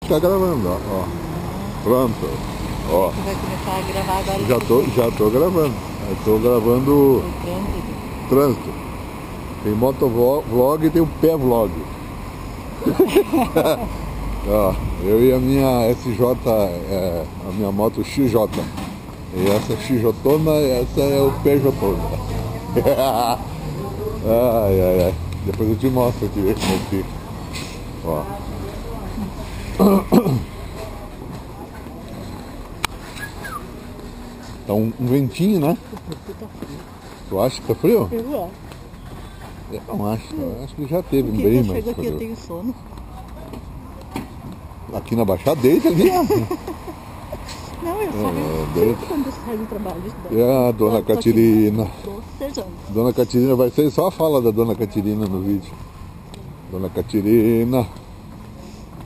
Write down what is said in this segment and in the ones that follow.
Tá gravando, ó. Pronto. Ó. Você vai começar a gravar agora? Já tô gravando. Eu tô gravando o trânsito. trânsito. Tem motovlog e tem o pé vlog. Ó, eu e a minha SJ, a minha moto XJ. E essa XJona, essa é o PJona. Ai. Depois eu te mostro aqui como fica. Ó. Tá um ventinho, né? Tu acha que tá frio? Eu acho. Eu não acho. Eu acho que já teve Porque bem eu mais chego aqui, eu frio. tenho sono. Aqui na Baixada, deita ali. Não, eu só deita. quando eu saio do trabalho. É a dona Catirina. Sejando. Dona Catirina, vai ser só a fala da Dona Catirina no vídeo. Dona Catirina.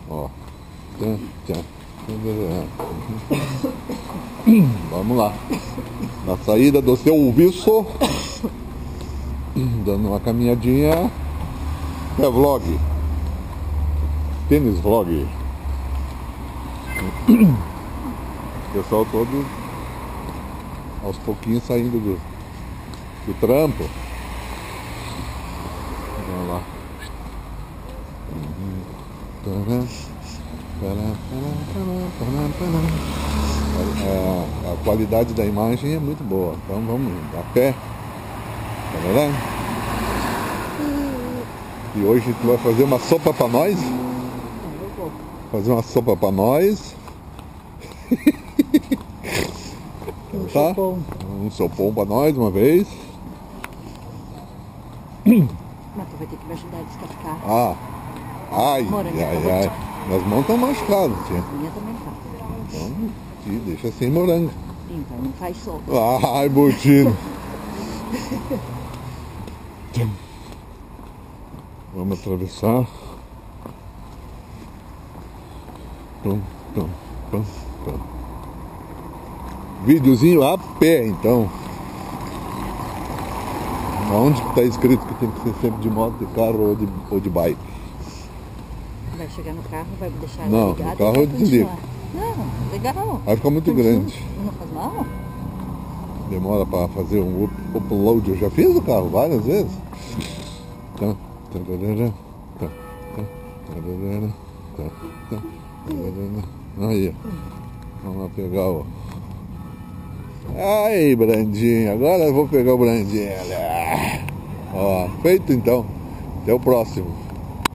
Ó. Vamos lá. Na saída do seu viço. Dando uma caminhadinha. É vlog. Tênis vlog. Pessoal todo aos pouquinhos saindo do trampo. Vamos lá. A qualidade da imagem é muito boa. Então vamos a pé. E hoje tu vai fazer uma sopa para nós? Fazer uma sopa para nós. Tá? Um sopão para nós uma vez. Mas tu vai ter que me ajudar a descascar. Ai. Minhas mãos estão machucadas, tia. A minha também tá. Então, tia, deixa sem morango. Então não faz sopa. Ai, Botino. Vamos atravessar. Videozinho a pé, então. Onde está escrito que tem que ser sempre de moto, de carro ou de bike? Vai chegar no carro, vai deixar Não, ligado. no carro eu desligo. Não, legal. Vai ficar muito grande. Não faz mal? Demora para fazer um upload. Eu já fiz o carro várias vezes. Aí, vamos lá pegar o... Aí, Brandinho, agora eu vou pegar o Brandinho. Ó, feito então. Até o próximo.